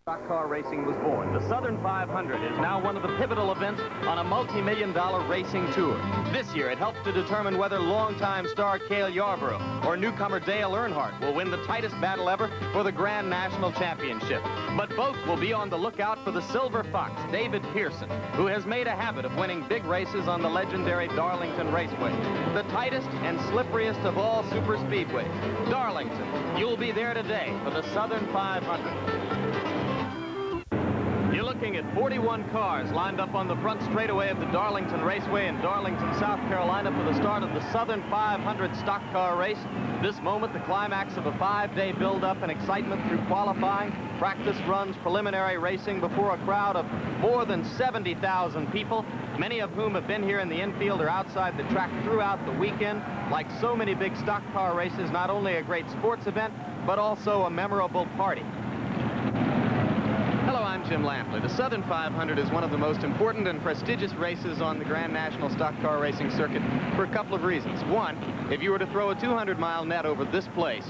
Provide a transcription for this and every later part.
Stock car racing was born. The Southern 500 is now one of the pivotal events on a multi-million-dollar racing tour. This year, it helps to determine whether longtime star Cale Yarborough or newcomer Dale Earnhardt will win the tightest battle ever for the Grand National Championship. But both will be on the lookout for the Silver Fox, David Pearson, who has made a habit of winning big races on the legendary Darlington Raceway, the tightest and slipperiest of all super speedways. Darlington, you'll be there today for the Southern 500. You're looking at 41 cars lined up on the front straightaway of the Darlington Raceway in Darlington, South Carolina for the start of the Southern 500 stock car race. This moment, the climax of a 5-day build-up and excitement through qualifying, practice runs, preliminary racing before a crowd of more than 70,000 people, many of whom have been here in the infield or outside the track throughout the weekend. Like so many big stock car races, not only a great sports event, but also a memorable party. Hello, I'm Jim Lampley. The Southern 500 is one of the most important and prestigious races on the Grand National Stock Car Racing Circuit for a couple of reasons. One, if you were to throw a 200-mile net over this place,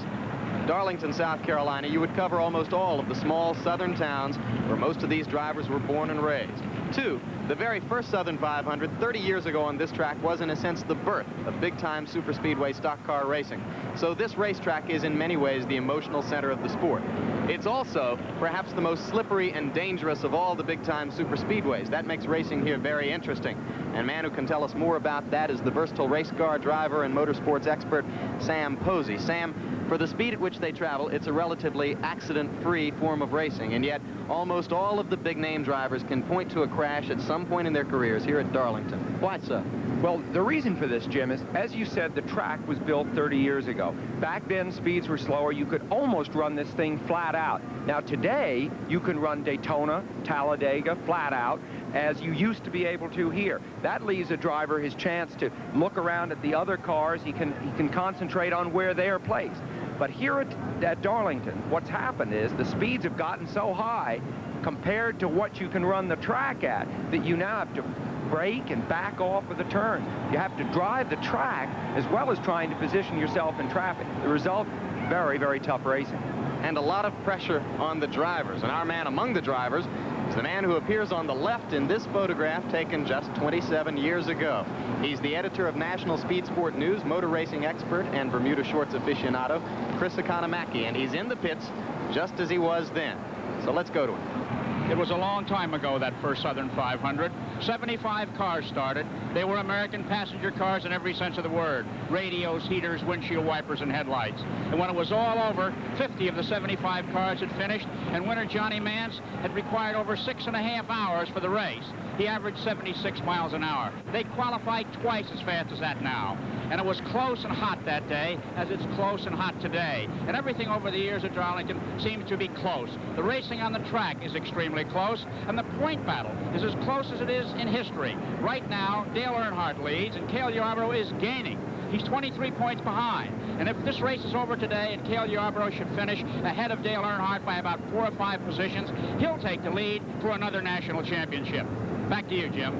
Darlington, South Carolina, you would cover almost all of the small southern towns where most of these drivers were born and raised. Two, the very first Southern 500 30 years ago on this track was, in a sense, the birth of big-time superspeedway stock car racing. So this racetrack is in many ways the emotional center of the sport. It's also perhaps the most slippery and dangerous of all the big-time superspeedways. That makes racing here very interesting. And a man who can tell us more about that is the versatile race car driver and motorsports expert, Sam Posey. Sam, for the speed at which they travel, it's a relatively accident-free form of racing, and yet almost all of the big-name drivers can point to a crash at some point in their careers here at Darlington. Why so? Well, the reason for this, Jim, is, as you said, the track was built 30 years ago. Back then, speeds were slower. You could almost run this thing flat out. Now, today, you can run Daytona, Talladega, flat out, as you used to be able to here. That leaves a driver his chance to look around at the other cars. He can concentrate on where they are placed. But here at Darlington, what's happened is the speeds have gotten so high compared to what you can run the track at that you now have to brake and back off of the turns. You have to drive the track as well as trying to position yourself in traffic. The result, very, very tough racing. And a lot of pressure on the drivers. And our man among the drivers is the man who appears on the left in this photograph taken just 27 years ago. He's the editor of National Speed Sport News, motor racing expert, and Bermuda Shorts aficionado, Chris Economaki. And he's in the pits just as he was then. So let's go to him. It was a long time ago, that first Southern 500. 75 cars started. They were American passenger cars in every sense of the word. Radios, heaters, windshield wipers, and headlights. And when it was all over, 50 of the 75 cars had finished, and winner Johnny Mance had required over 6.5 hours for the race. He averaged 76 miles an hour. They qualified twice as fast as that now. And it was close and hot that day, as it's close and hot today. And everything over the years at Darlington seems to be close. The racing on the track is extremely close, and the point battle is as close as it is in history. Right now, Dale Earnhardt leads, and Cale Yarborough is gaining. He's 23 points behind. And if this race is over today and Cale Yarborough should finish ahead of Dale Earnhardt by about 4 or 5 positions, he'll take the lead for another national championship. Back to you, Jim.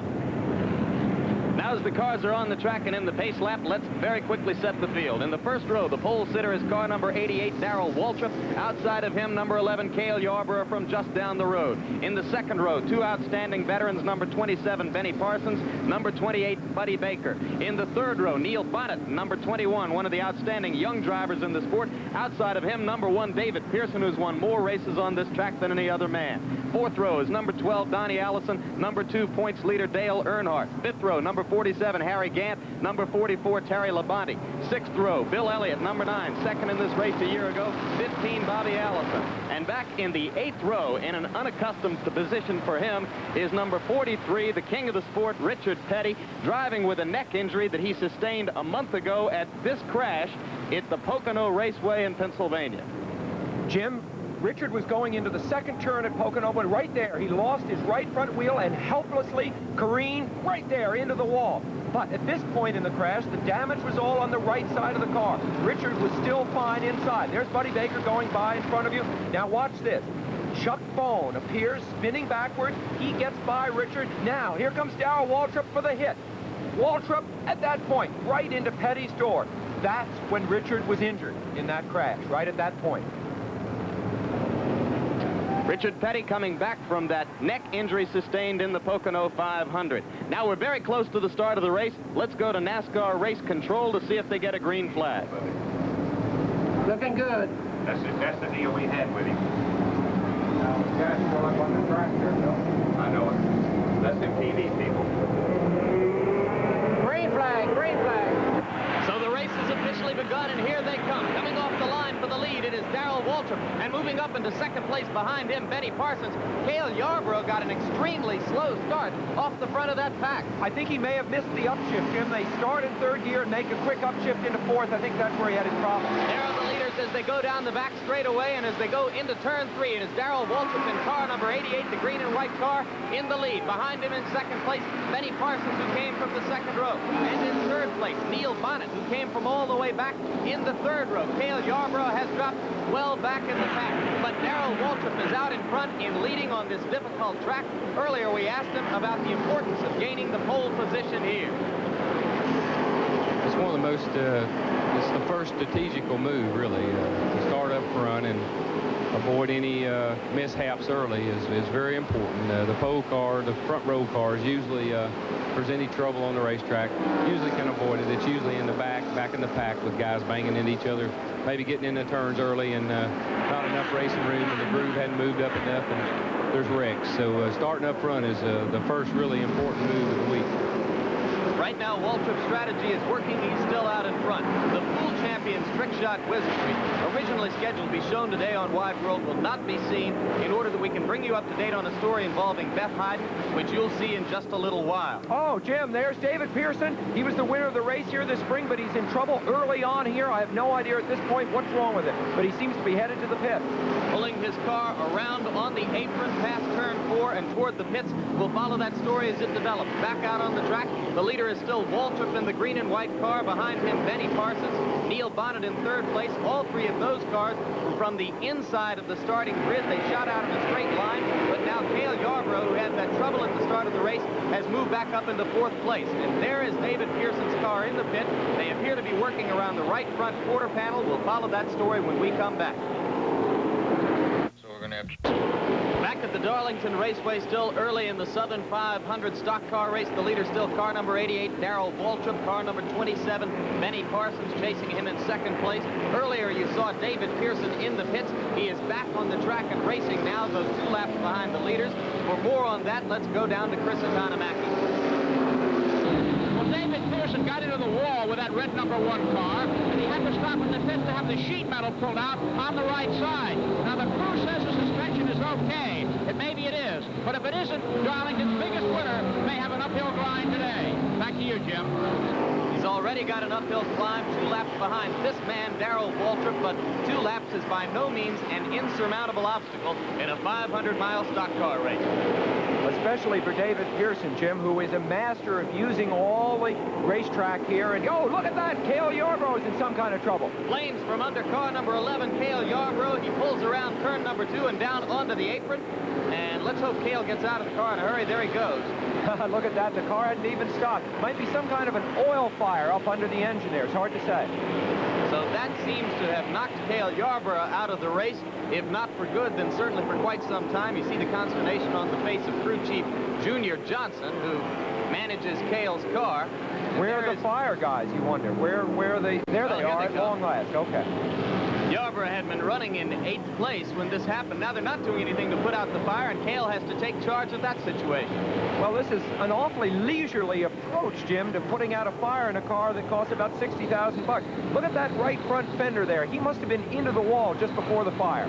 Now, as the cars are on the track and in the pace lap, let's very quickly set the field. In the first row, the pole sitter is car number 88, Darrell Waltrip. Outside of him, number 11, Cale Yarborough from just down the road. In the second row, 2 outstanding veterans, number 27, Benny Parsons, number 28, Buddy Baker. In the third row, Neil Bonnet, number 21, one of the outstanding young drivers in the sport. Outside of him, number 1, David Pearson, who's won more races on this track than any other man. Fourth row is number 12, Donnie Allison, number 2, points leader Dale Earnhardt. Fifth row, number 47, Harry Gant, number 44, Terry Labonte. Sixth row, Bill Elliott, number 9, second in this race a year ago, 15, Bobby Allison. And back in the 8th row, in an unaccustomed position for him, is number 43, the king of the sport, Richard Petty, driving with a neck injury that he sustained a month ago at this crash at the Pocono Raceway in Pennsylvania. Jim, Richard was going into the second turn at Pocono, but right there, he lost his right front wheel and helplessly careened right there into the wall. But at this point in the crash, the damage was all on the right side of the car. Richard was still fine inside. There's Buddy Baker going by in front of you. Now watch this. Chuck Bone appears spinning backward. He gets by Richard. Now, here comes Darrell Waltrip for the hit. Waltrip, at that point, right into Petty's door. That's when Richard was injured in that crash, right at that point. Richard Petty coming back from that neck injury sustained in the Pocono 500. Now we're very close to the start of the race. Let's go to NASCAR race control to see if they get a green flag. Looking good. That's the deal we had with him. Now, guys, pull up on the track there, Bill. I know it. That's them TV people. Green flag, green flag. So the race has officially begun, and here they come. Coming off the line for the lead, it is Darrell Waltrip, and moving up into second place behind him, Benny Parsons. Cale Yarborough got an extremely slow start off the front of that pack. I think he may have missed the upshift, Jim. They start in third gear and make a quick upshift into fourth. I think that's where he had his problem. There are the leaders as they go down the back straightaway, and as they go into turn 3, it is Darrell Waltrip in car number 88, the green and white car, in the lead. Behind him in second place, Benny Parsons, who came from the second row. And in third place, Neil Bonnet, who came from all the way back in the third row. Cale Yarborough has dropped well back in the pack, but Darrell Waltrip is out in front in leading on this difficult track. Earlier we asked him about the importance of gaining the pole position here. It's one of the most, it's the first strategical move, really, to start up front and avoid any mishaps early is very important. The pole car, the front row cars, usually, if there's any trouble on the racetrack, usually can avoid it. It's usually in the back in the pack with guys banging into each other, maybe getting in the turns early and not enough racing room, and the groove hadn't moved up enough, and there's wrecks. So starting up front is the first really important move of the week. Right now, Waltrip's strategy is working. He's still out in front. The pool champions, Trick Shot Wizardry, originally scheduled to be shown today on Wide World, will not be seen in order that we can bring you up to date on a story involving Beth Hyden, which you'll see in just a little while. Oh, Jim, there's David Pearson. He was the winner of the race here this spring, but he's in trouble early on here. I have no idea at this point what's wrong with it, but he seems to be headed to the pit. Pulling his car around on the apron past turn 4 and toward the pits. We'll follow that story as it develops. Back out on the track, the leader is still Waltrip in the green and white car. Behind him, Benny Parsons, Neil Bonnet in third place. All three of those cars were from the inside of the starting grid. They shot out in a straight line, but now Cale Yarborough, who had that trouble at the start of the race, has moved back up into fourth place. And there is David Pearson's car in the pit. They appear to be working around the right front quarter panel. We'll follow that story when we come back. Back at the Darlington Raceway, still early in the Southern 500 stock car race. The leader still car number 88, Darrell Waltrip. Car number 27, Benny Parsons, chasing him in second place. Earlier, you saw David Pearson in the pits. He is back on the track and racing now, goes 2 laps behind the leaders. For more on that, let's go down to Chris Economaki. Well, David Pearson got into the wall with that red number 1 car, and he had to stop in the pit to have the sheet metal pulled out on the right side. Now, the crew says the suspension is okay. Maybe it is. But if it isn't, Darlington's biggest winner may have an uphill grind today. Back to you, Jim. He's already got an uphill climb, 2 laps behind this man, Darrell Waltrip, but 2 laps is by no means an insurmountable obstacle in a 500-mile stock car race. Especially for David Pearson, Jim, who is a master of using all the racetrack here. And, oh, look at that! Cale Yarborough is in some kind of trouble. Flames from under car number 11, Cale Yarborough. He pulls around turn number 2 and down onto the apron. And let's hope Cale gets out of the car in a hurry. There he goes. Look at that. The car hadn't even stopped. Might be some kind of an oil fire up under the engine there. It's hard to say. So that seems to have knocked Cale Yarborough out of the race. If not for good, then certainly for quite some time. You see the consternation on the face of crew chief Junior Johnson, who manages Cale's car. Where are the fire guys, you wonder? Where are they? There they are at long last. Okay. Yarborough had been running in 8th place when this happened. Now they're not doing anything to put out the fire, and Cale has to take charge of that situation. Well, this is an awfully leisurely approach, Jim, to putting out a fire in a car that costs about $60,000. Look at that right front fender there. He must have been into the wall just before the fire.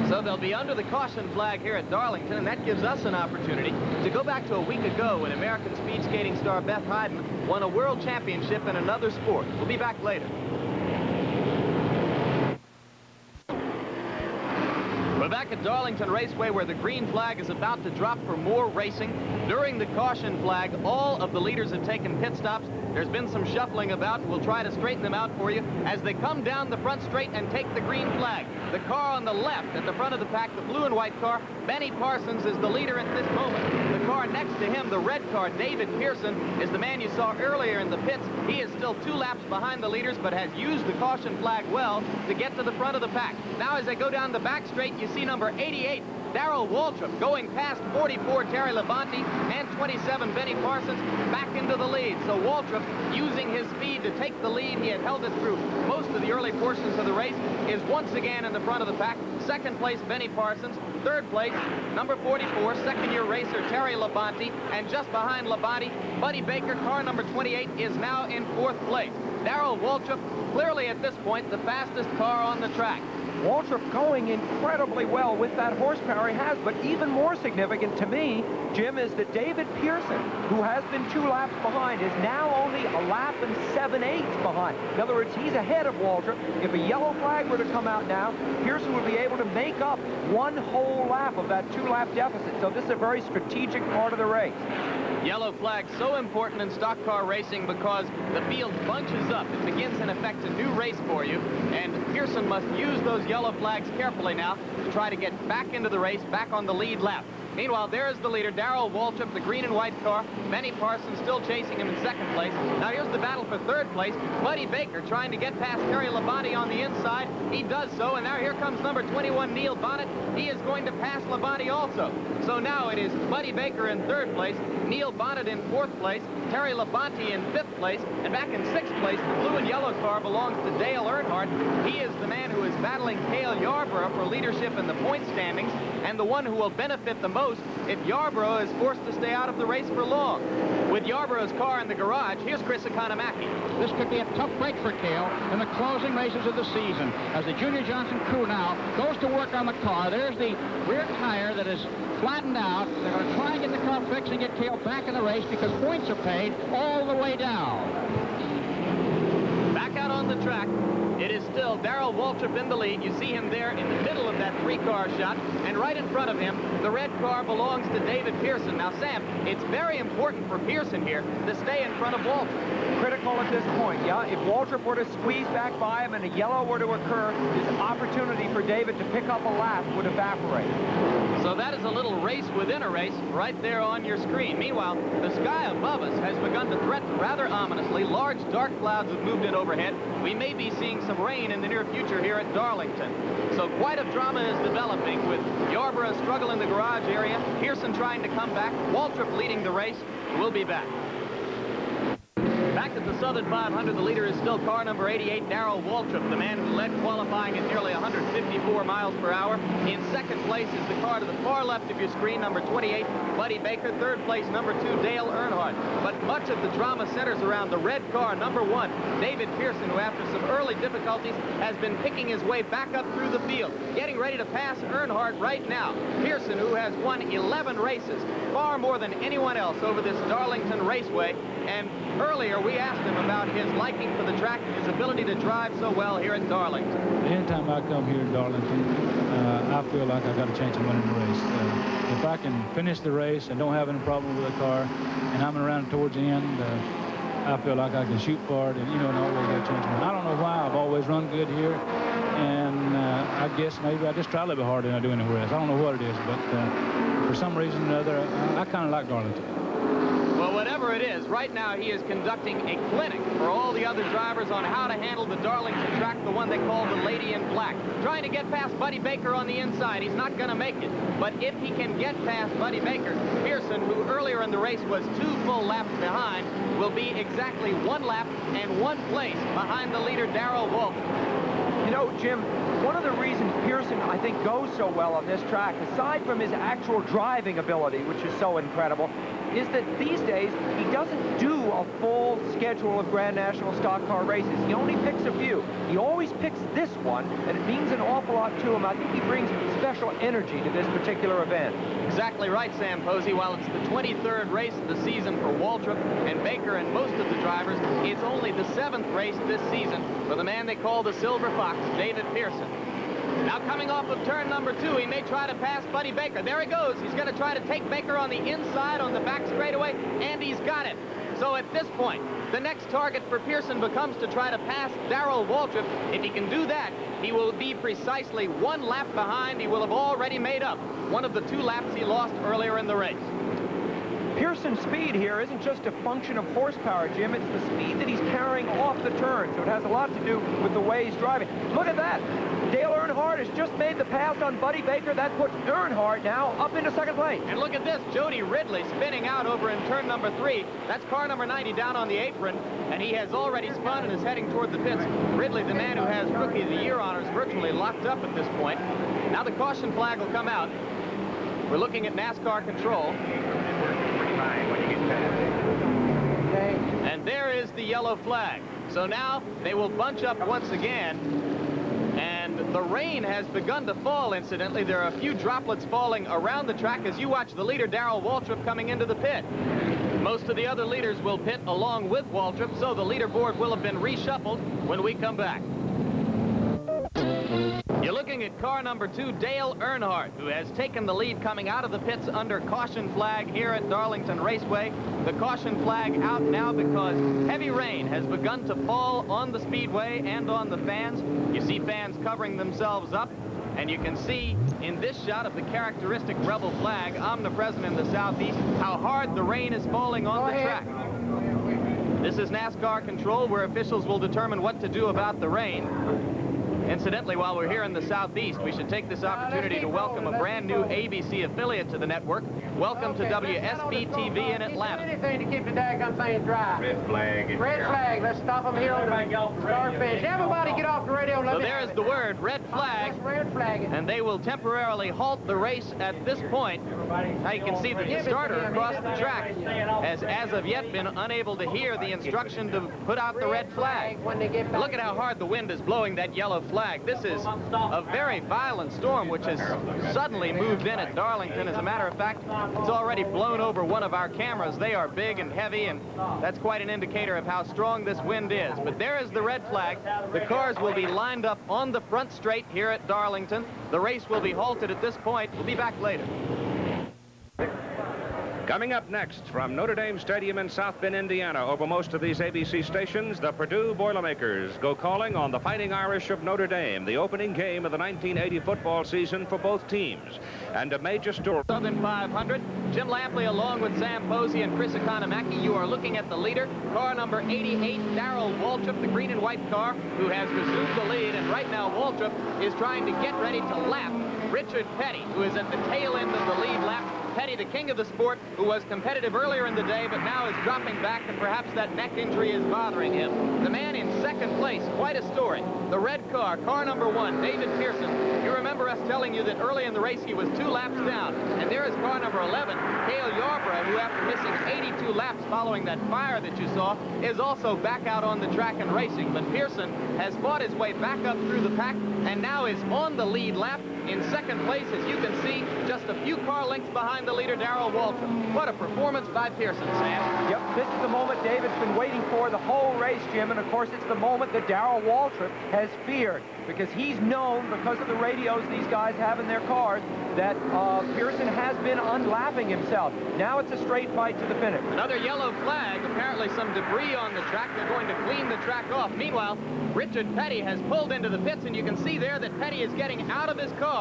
So they'll be under the caution flag here at Darlington, and that gives us an opportunity to go back to a week ago when American speed skating star Beth Hyden won a world championship in another sport. We'll be back later. We're back at Darlington Raceway, where the green flag is about to drop for more racing. During the caution flag, all of the leaders have taken pit stops. There's been some shuffling about. We'll try to straighten them out for you as they come down the front straight and take the green flag. The car on the left at the front of the pack, the blue and white car, Benny Parsons is the leader at this moment. The car next to him, the red car, David Pearson, is the man you saw earlier in the pits. He is still 2 laps behind the leaders, but has used the caution flag well to get to the front of the pack. Now as they go down the back straight, you see number 88, Darrell Waltrip, going past 44 Terry Labonte and 27 Benny Parsons back into the lead. So Waltrip, using his speed to take the lead, he had held it through most of the early portions of the race, is once again in the front of the pack. Second place, Benny Parsons. Third place, number 44, second-year racer Terry Labonte. And just behind Labonte, Buddy Baker, car number 28, is now in 4th place. Darrell Waltrip, clearly at this point, the fastest car on the track. Waltrip going incredibly well with that horsepower he has, but even more significant to me, Jim, is that David Pearson, who has been 2 laps behind, is now only a lap and 7/8 behind. In other words, he's ahead of Waltrip. If a yellow flag were to come out now, Pearson would be able to make up 1 whole lap of that 2-lap deficit. So this is a very strategic part of the race. Yellow flag so important in stock car racing because the field bunches up. It begins, in effect, a new race for you, and Pearson must use those yellow flags carefully now to try to get back into the race, back on the lead lap. Meanwhile, there is the leader, Darrell Waltrip, the green and white car. Benny Parsons still chasing him in 2nd place. Now here's the battle for 3rd place. Buddy Baker trying to get past Terry Labonte on the inside. He does so, and now here comes number 21, Neil Bonnet. He is going to pass Labonte also. So now it is Buddy Baker in 3rd place, Neil Bonnet in 4th place, Terry Labonte in 5th place, and back in 6th place, the blue and yellow car belongs to Dale Earnhardt. He is the man who is battling Cale Yarborough for leadership in the point standings, and the one who will benefit the most if Yarborough is forced to stay out of the race for long. With Yarborough's car in the garage, here's Chris Economaki. This could be a tough break for Cale in the closing races of the season. As the Junior Johnson crew now goes to work on the car, there's the rear tire that is flattened out. They're going to try and get the car fixed and get Cale back in the race because points are paid all the way down. Back out on the track, it is still Darrell Waltrip in the lead. You see him there in the middle of that 3-car shot, and right in front of him, the red car belongs to David Pearson. Now, Sam, it's very important for Pearson here to stay in front of Waltrip. Critical at this point, yeah. If Waltrip were to squeeze back by him and a yellow were to occur, his opportunity for David to pick up a lap would evaporate. So that is a little race within a race right there on your screen. Meanwhile, the sky above us has begun to threaten rather ominously. Large dark clouds have moved in overhead. We may be seeing some rain in the near future here at Darlington. So quite a drama is developing with Yarborough struggle in the garage area, Pearson trying to come back, Waltrip leading the race. We'll be back. Back at the Southern 500, the leader is still car number 88, Darrell Waltrip, the man who led qualifying at nearly 154 miles per hour. In 2nd place is the car to the far left of your screen, number 28, Buddy Baker. 3rd place, number 2, Dale Earnhardt. But much of the drama centers around the red car, number 1, David Pearson, who after some early difficulties has been picking his way back up through the field, getting ready to pass Earnhardt right now. Pearson, who has won 11 races, far more than anyone else over this Darlington Raceway, and earlier we asked him about his liking for the track and his ability to drive so well here at Darlington. Anytime I come here to Darlington, I feel like I got a chance of winning the race. If I can finish the race and don't have any problem with the car, and I'm around towards the end, I feel like I can shoot for it, and and always got a chance of winning. I don't know why. I've always run good here, and I guess maybe I just try a little bit harder than I do anywhere else. I don't know what it is, but for some reason or another, I kind of like Darlington. Well, whatever it is, right now he is conducting a clinic for all the other drivers on how to handle the Darlington track, the one they call the Lady in Black. Trying to get past Buddy Baker on the inside. He's not going to make it. But if he can get past Buddy Baker, Pearson, who earlier in the race was 2 full laps behind, will be exactly 1 lap and 1 place behind the leader, Darrell Waltrip. You know, Jim, one of the reasons Pearson, I think, goes so well on this track, aside from his actual driving ability, which is so incredible, is that these days he doesn't do a full schedule of Grand National stock car races. He only picks a few. He always picks this one, and it means an awful lot to him. I think he brings special energy to this particular event. Exactly right, Sam Posey. While it's the 23rd race of the season for Waltrip and Baker and most of the drivers, it's only the 7th race this season for the man they call the Silver Fox, David Pearson. Now coming off of turn number 2, he may try to pass Buddy Baker. There he goes. He's going to try to take Baker on the inside on the back straightaway, and he's got it. So at this point, the next target for Pearson becomes to try to pass Darrell Waltrip. If he can do that, he will be precisely 1 lap behind. He will have already made up one of the 2 laps he lost earlier in the race. Pearson's speed here isn't just a function of horsepower, Jim. It's the speed that he's carrying off the turn, so it has a lot to do with the way he's driving. Look at that. Dale Earnhardt has just made the pass on Buddy Baker. That puts Earnhardt now up into second place. And look at this, Jody Ridley spinning out over in turn number 3. That's car number 90 down on the apron, and he has already spun and is heading toward the pits. Ridley, the man who has Rookie of the Year honors, virtually locked up at this point. Now the caution flag will come out. We're looking at NASCAR control. And there is the yellow flag. So now they will bunch up once again. And the rain has begun to fall, incidentally. There are a few droplets falling around the track as you watch the leader, Darrell Waltrip, coming into the pit. Most of the other leaders will pit along with Waltrip, so the leaderboard will have been reshuffled when we come back. You're looking at car number 2, Dale Earnhardt, who has taken the lead coming out of the pits under caution flag here at Darlington Raceway. The caution flag out now because heavy rain has begun to fall on the speedway and on the fans. You see fans covering themselves up, and you can see in this shot of the characteristic rebel flag omnipresent in the southeast how hard the rain is falling on the track. This is NASCAR control, where officials will determine what to do about the rain. Incidentally, while we're here in the Southeast, we should take this opportunity to welcome a brand new ABC affiliate to the network. Welcome to WSB-TV in Atlanta. Anything to keep the daggone thing dry. Red flag. Red flag. Let's stop them here on the start finish. Everybody get off the radio and let So me... there's the word, red flag. Red flag. And they will temporarily halt the race at this point. Now you can see that the starter across the track has, as of yet, been unable to hear the instruction to put out the red flag. Look at how hard the wind is blowing that yellow flag. This is a very violent storm which has suddenly moved in at Darlington. As a matter of fact, it's already blown over one of our cameras. They are big and heavy, and that's quite an indicator of how strong this wind is. But there is the red flag. The cars will be lined up on the front straight here at Darlington. The race will be halted at this point. We'll be back later. Coming up next from Notre Dame Stadium in South Bend, Indiana, over most of these ABC stations, the Purdue Boilermakers go calling on the Fighting Irish of Notre Dame, the opening game of the 1980 football season for both teams. And a major story. Southern 500, Jim Lampley along with Sam Posey and Chris Economaki. You are looking at the leader, car number 88, Darrell Waltrip, the green and white car, who has resumed the lead. And right now, Waltrip is trying to get ready to lap Richard Petty, who is at the tail end of the lead lap. Petty, the king of the sport, who was competitive earlier in the day, but now is dropping back, and perhaps that neck injury is bothering him. The man in second place, quite a story. The red car, car number 1, David Pearson. You remember us telling you that early in the race he was 2 laps down. And there is car number 11, Cale Yarborough, who after missing 82 laps following that fire that you saw, is also back out on the track and racing. But Pearson has fought his way back up through the pack and now is on the lead lap. In second place, as you can see, just a few car lengths behind the leader, Darrell Waltrip. What a performance by Pearson, Sam. Yep, this is the moment David's been waiting for the whole race, Jim, and of course it's the moment that Darrell Waltrip has feared, because he's known, because of the radios these guys have in their cars, that Pearson has been unlapping himself. Now it's a straight fight to the finish. Another yellow flag, apparently some debris on the track. They're going to clean the track off. Meanwhile, Richard Petty has pulled into the pits, and you can see there that Petty is getting out of his car.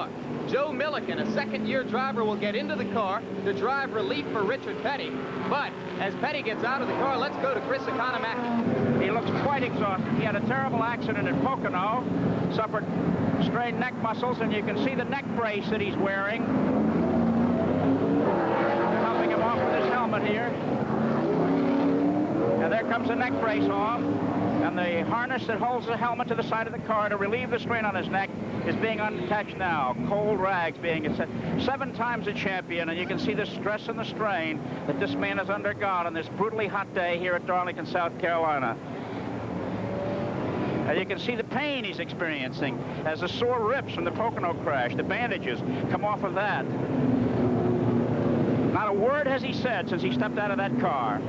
Joe Milliken, a second-year driver, will get into the car to drive relief for Richard Petty. But as Petty gets out of the car, let's go to Chris Economaki. He looks quite exhausted. He had a terrible accident at Pocono, suffered strained neck muscles, and you can see the neck brace that he's wearing. They're helping him off with his helmet here. And there comes the neck brace off. And the harness that holds the helmet to the side of the car to relieve the strain on his neck is being unattached now. Cold rags being 7 times a champion, and you can see the stress and the strain that this man has undergone on this brutally hot day here at Darlington, South Carolina. And you can see the pain he's experiencing as the sore ribs from the Pocono crash, the bandages come off of that. Not a word has he said since he stepped out of that car.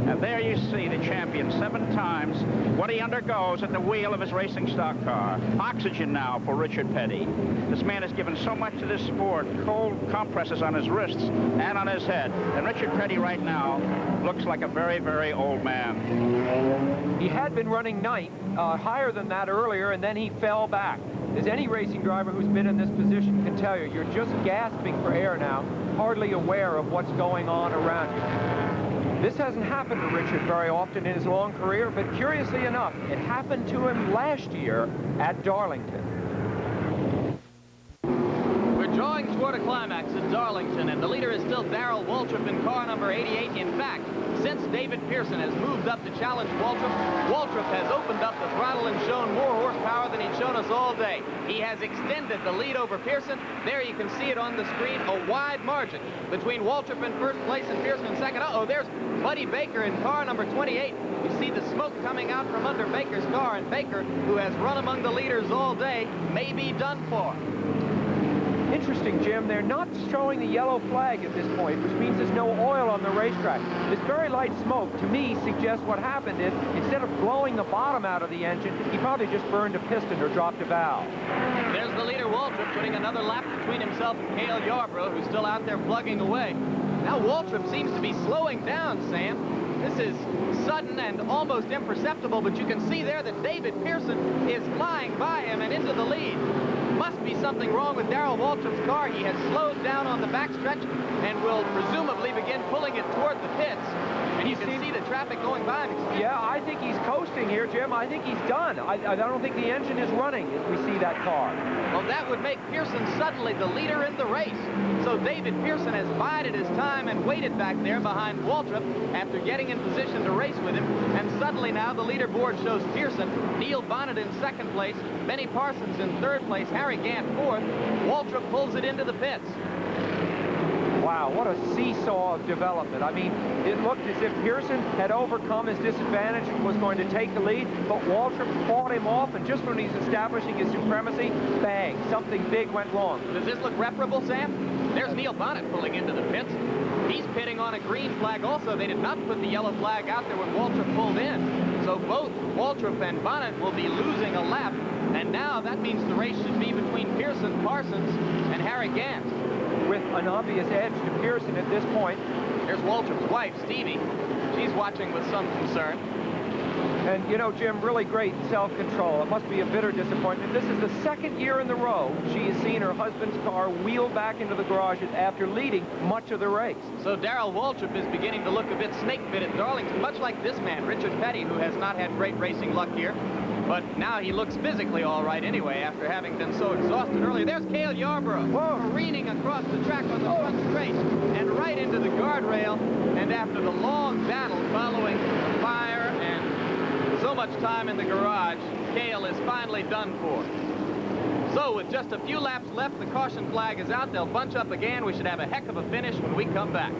And there you see the champion 7 times, what he undergoes at the wheel of his racing stock car. Oxygen now for Richard Petty. This man has given so much to this sport. Cold compresses on his wrists and on his head. And Richard Petty right now looks like a very, very old man. He had been running 9th, higher than that earlier, and then he fell back. As any racing driver who's been in this position can tell you, you're just gasping for air now, hardly aware of what's going on around you. This hasn't happened to Richard very often in his long career, but curiously enough, it happened to him last year at Darlington. We're drawing toward a climax at Darlington, and the leader is still Darrell Waltrip in car number 88. In fact, since David Pearson has moved up to challenge Waltrip, Waltrip has opened up the throttle and shown more horsepower than he's shown us all day. He has extended the lead over Pearson. There you can see it on the screen, a wide margin between Waltrip in first place and Pearson in second. Uh-oh, there's Buddy Baker in car number 28. You see the smoke coming out from under Baker's car, and Baker, who has run among the leaders all day, may be done for. Interesting, Jim, they're not showing the yellow flag at this point, which means there's no oil on the racetrack. This very light smoke, to me, suggests what happened is, instead of blowing the bottom out of the engine, he probably just burned a piston or dropped a valve. There's the leader, Waltrip, putting another lap between himself and Cale Yarborough, who's still out there plugging away. Now Waltrip seems to be slowing down, Sam. This is sudden and almost imperceptible, but you can see there that David Pearson is flying by him and into the lead. Must be something wrong with Darrell Waltrip's car. He has slowed down on the backstretch and will presumably begin pulling it toward the pits. And you can see the traffic going by him. Yeah, I think he's coasting here, Jim. I think he's done. I don't think the engine is running if we see that car. Well, that would make Pearson suddenly the leader in the race. So David Pearson has bided his time and waited back there behind Waltrip after getting in position to race with him. And suddenly now the leaderboard shows Pearson, Neil Bonnet in second place, Benny Parsons in third place, Harry Gant fourth. Waltrip pulls it into the pits. Wow, what a seesaw of development. I mean, it looked as if Pearson had overcome his disadvantage and was going to take the lead, but Waltrip fought him off, and just when he's establishing his supremacy, bang, something big went wrong. Does this look reparable, Sam? There's Neil Bonnet pulling into the pits. He's pitting on a green flag also. They did not put the yellow flag out there when Waltrip pulled in. So both Waltrip and Bonnet will be losing a lap, and now that means the race should be between Pearson, Parsons, and Harry Gant, with an obvious edge to Pearson at this point. Here's Waltrip's wife, Stevie. She's watching with some concern. And, you know, Jim, really great self-control. It must be a bitter disappointment. This is the second year in the row she has seen her husband's car wheel back into the garage after leading much of the race. So Darrell Waltrip is beginning to look a bit snake-bit at Darlington, much like this man, Richard Petty, who has not had great racing luck here. But now he looks physically all right anyway after having been so exhausted earlier. There's Cale Yarborough careening across the track on the front straight and right into the guardrail. And after the long battle following the fire and so much time in the garage, Cale is finally done for. So with just a few laps left, the caution flag is out. They'll bunch up again. We should have a heck of a finish when we come back.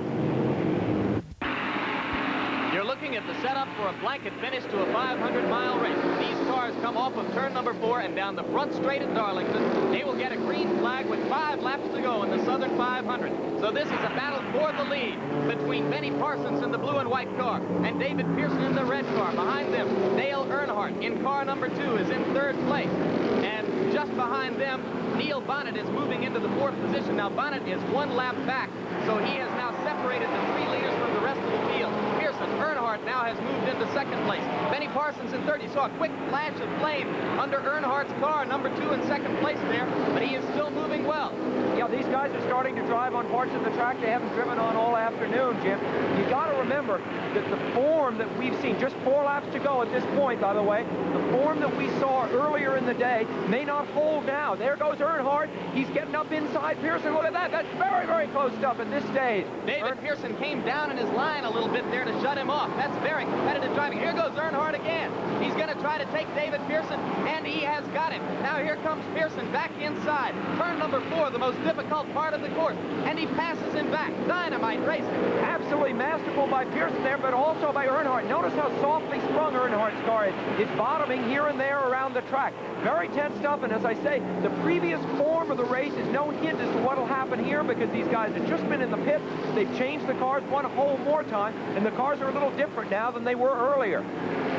You're looking at the setup for a blanket finish to a 500-mile race. These cars come off of turn number 4 and down the front straight at Darlington. They will get a green flag with 5 laps to go in the Southern 500. So this is a battle for the lead between Benny Parsons in the blue and white car and David Pearson in the red car. Behind them, Dale Earnhardt in car number 2 is in third place. And just behind them, Neil Bonnet is moving into the 4th position. Now Bonnet is 1 lap back, so he has now separated the 3 leaders from the rest of the field. Earnhardt now has moved into 2nd place. Benny Parsons in 3rd. You saw a quick flash of flame under Earnhardt's car, number 2 in 2nd place there, but he is still moving well. Yeah, these guys are starting to drive on parts of the track they haven't driven on all afternoon, Jim. You got to remember that the form that we've seen, just 4 laps to go at this point, by the way, the form that we saw earlier in the day may not hold now. There goes Earnhardt. He's getting up inside Pearson. Look at that. That's very, very close stuff at this stage. David Pearson came down in his line a little bit there to shut him off. That's very competitive driving. Here goes Earnhardt again. He's going to try to take David Pearson, and he has got him. Now here comes Pearson back inside. Turn number 4, the most difficult part of the course, and he passes him back. Dynamite racing. Absolutely masterful by Pearson there, but also by Earnhardt. Notice how softly sprung Earnhardt's car is. It's bottoming here and there around the track. Very tense stuff, and as I say, the previous form of the race is no hint as to what will happen happen here because these guys have just been in the pits. They've changed the cars one whole more time, and the cars are a little different now than they were earlier.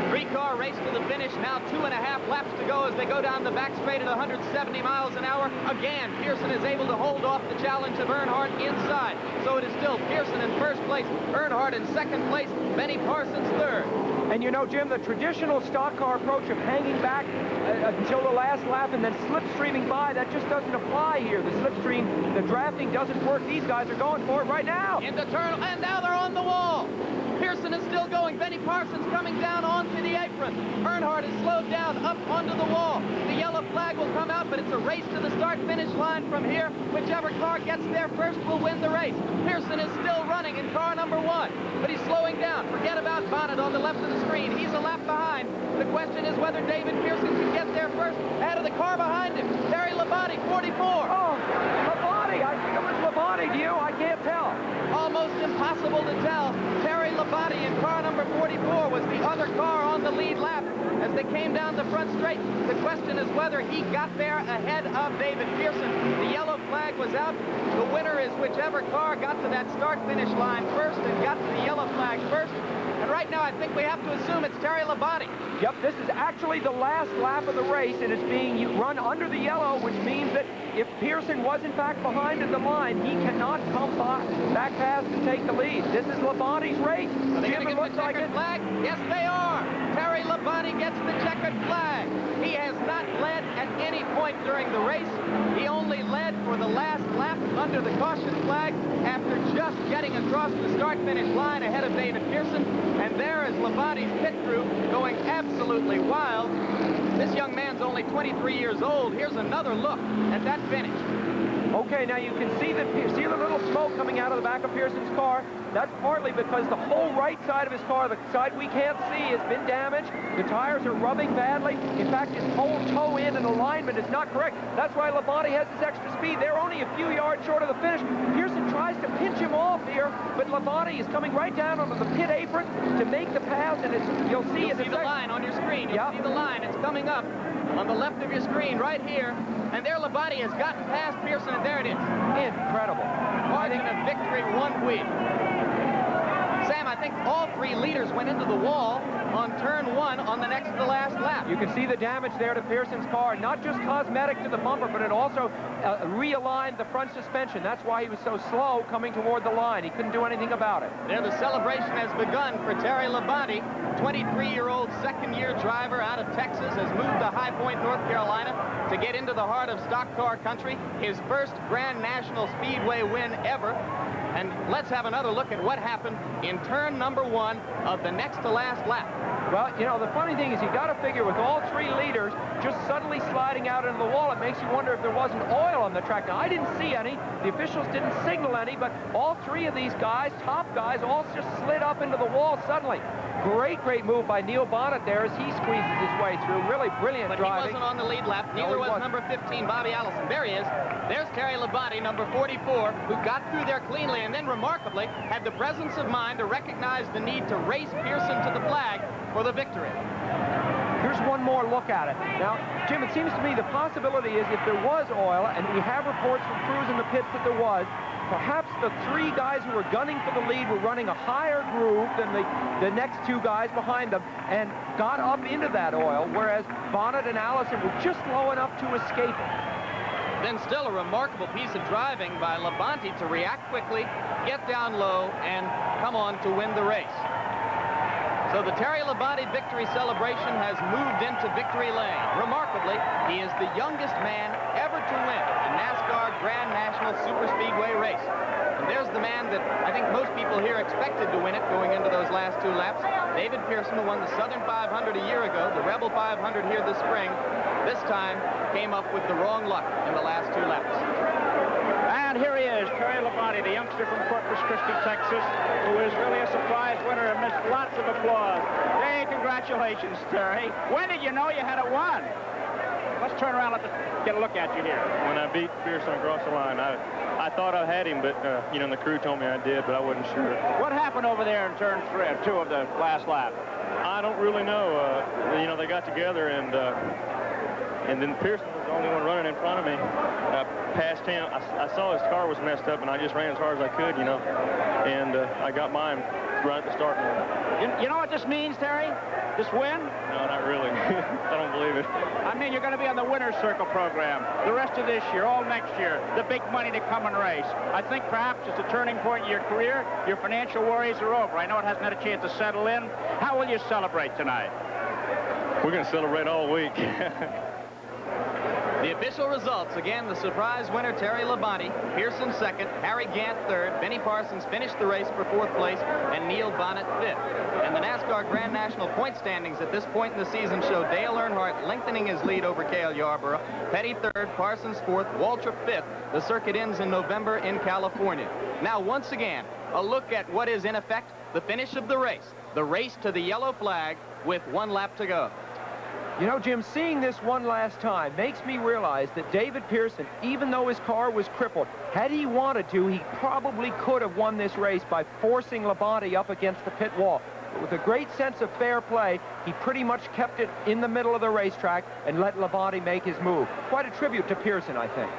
Three-car race to the finish. Now 2.5 laps to go as they go down the back straight at 170 miles an hour. Again, Pearson is able to hold off the challenge of Earnhardt inside. So it is still Pearson in first place, Earnhardt in second place, Benny Parsons third. And you know, Jim, the traditional stock car approach of hanging back until the last lap and then slipstreaming by, that just doesn't apply here. The slipstream, the drafting doesn't work. These guys are going for it right now. Into turn, and now they're on the wall. Pearson is still going. Benny Parsons coming down onto the apron. Earnhardt is slowed down up onto the wall. The yellow flag will come out, but it's a race to the start-finish line from here. Whichever car gets there first will win the race. Pearson is still running in car number 1, but he's slowing down. Forget about Bonnet on the left of the screen. He's a lap behind. The question is whether David Pearson can get there first. Out of the car behind him, Terry Labonte, 44. Oh, Labonte. I think it was Labonte to you. I can't tell. Almost impossible to tell. Terry Labonte in car number 44 was the other car on the lead lap as they came down the front straight. The question is whether he got there ahead of David Pearson. The yellow flag was out. The winner is whichever car got to that start-finish line first and got to the yellow flag first. And right now, I think we have to assume it's Terry Labonte. Yep, this is actually the last lap of the race, and it's being run under the yellow, which means that if Pearson was in fact behind in the line, he cannot come back past and take the lead. This is Labonte's race. Are they going to get the checkered flag? Yes, they are. Terry Labonte gets the checkered flag. He has not led at any point during the race. He only led for the last lap under the caution flag after just getting across the start-finish line ahead of David Pearson. And there is Labonte's pit crew going absolutely wild. This young man's only 23 years old. Here's another look at that finish. Okay, now you can see the little smoke coming out of the back of Pearson's car. That's partly because the whole right side of his car, the side we can't see, has been damaged. The tires are rubbing badly. In fact, his whole toe in and alignment is not correct. That's why Labonte has this extra speed. They're only a few yards short of the finish. Pearson tries to pinch him off here, but Labonte is coming right down onto the pit apron to make the pass, and you'll see the line on your screen. You'll see the line. It's coming up on the left of your screen right here. And there Labonte has gotten past Pearson, and there it is. Incredible. Margin of victory, 1 wheel. Sam, I think all 3 leaders went into the wall on turn 1 on the next to the last lap. You can see the damage there to Pearson's car. Not just cosmetic to the bumper, but it also realigned the front suspension. That's why he was so slow coming toward the line. He couldn't do anything about it. There, the celebration has begun for Terry Labonte. 23-year-old second-year driver out of Texas has moved to High Point, North Carolina to get into the heart of stock car country. His first Grand National Speedway win ever. And let's have another look at what happened in turn number 1 of the next to last lap. Well, you know, the funny thing is you got to figure with all 3 leaders just suddenly sliding out into the wall, it makes you wonder if there wasn't oil on the track. Now, I didn't see any. The officials didn't signal any, but all 3 of these guys, top guys, all just slid up into the wall suddenly. Great move by Neil Bonnet there as he squeezes his way through. Really brilliant driving. But he wasn't on the lead lap. Neither was number 15, Bobby Allison. There he is. There's Terry Labonte, number 44, who got through there cleanly and then remarkably had the presence of mind to recognize the need to race Pearson to the flag for the victory. Here's one more look at it. Now, Jim, it seems to me the possibility is if there was oil, and we have reports from crews in the pits that there was, perhaps the 3 guys who were gunning for the lead were running a higher groove than the next 2 guys behind them and got up into that oil, whereas Bonnet and Allison were just low enough to escape it. Then still a remarkable piece of driving by Labonte to react quickly, get down low, and come on to win the race. So the Terry Labonte victory celebration has moved into victory lane. Remarkably, he is the youngest man ever to win a NASCAR Grand National Super Speedway race. And there's the man that I think most people here expected to win it going into those last 2 laps. David Pearson, who won the Southern 500 a year ago, the Rebel 500 here this spring, this time came up with the wrong luck in the last 2 laps. And here he is, Terry Labonte, the youngster from Corpus Christi, Texas, who is really a surprise winner amidst lots of applause. Hey, congratulations, Terry. When did you know you had it won? Let's turn around and get a look at you here. When I beat Pearson across the line, I thought I had him, but, you know, the crew told me I did, but I wasn't sure. What happened over there in turn 2 of the last lap? I don't really know. You know, they got together, and then Pearson was the only one running in front of me. And I passed him. I saw his car was messed up, and I just ran as hard as I could, you know. And I got mine right at the start line. You know what this means, Terry? This win? No, not really. I don't believe it. I mean, you're going to be on the winner's circle program the rest of this year, all next year, the big money to come and race. I think perhaps it's a turning point in your career. Your financial worries are over. I know it hasn't had a chance to settle in. How will you celebrate tonight? We're going to celebrate all week. The official results, again, the surprise winner, Terry Labonte, Pearson second, Harry Gant third, Benny Parsons finished the race for fourth place, and Neil Bonnet fifth. And the NASCAR Grand National point standings at this point in the season show Dale Earnhardt lengthening his lead over Cale Yarborough, Petty third, Parsons fourth, Waltrip fifth. The circuit ends in November in California. Now, once again, a look at what is, in effect, the finish of the race to the yellow flag with 1 lap to go. You know, Jim, seeing this one last time makes me realize that David Pearson, even though his car was crippled, had he wanted to, he probably could have won this race by forcing Labonte up against the pit wall. But with a great sense of fair play, he pretty much kept it in the middle of the racetrack and let Labonte make his move. Quite a tribute to Pearson, I think.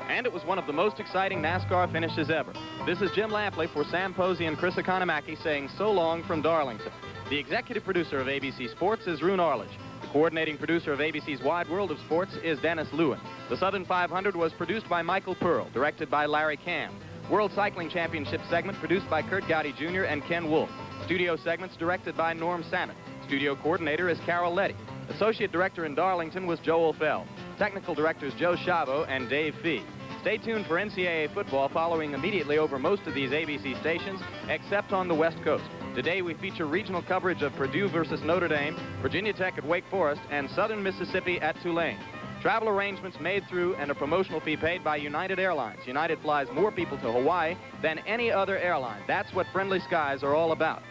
And it was one of the most exciting NASCAR finishes ever. This is Jim Lampley for Sam Posey and Chris Economaki saying so long from Darlington. The executive producer of ABC Sports is Roone Arledge. The coordinating producer of ABC's Wide World of Sports is Dennis Lewin. The Southern 500 was produced by Michael Pearl, directed by Larry Cam. World Cycling Championship segment produced by Kurt Gowdy Jr. and Ken Wolf. Studio segments directed by Norm Samet. Studio coordinator is Carol Letty. Associate director in Darlington was Joel Feld. Technical directors Joe Chavo and Dave Fee. Stay tuned for NCAA football following immediately over most of these ABC stations, except on the West Coast. Today we feature regional coverage of Purdue versus Notre Dame, Virginia Tech at Wake Forest, and Southern Mississippi at Tulane. Travel arrangements made through and a promotional fee paid by United Airlines. United flies more people to Hawaii than any other airline. That's what friendly skies are all about.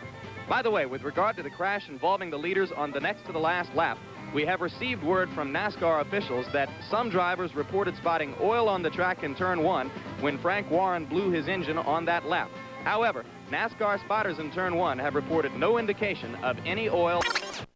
By the way, with regard to the crash involving the leaders on the next to the last lap, we have received word from NASCAR officials that some drivers reported spotting oil on the track in turn 1 when Frank Warren blew his engine on that lap. However, NASCAR spotters in turn 1 have reported no indication of any oil.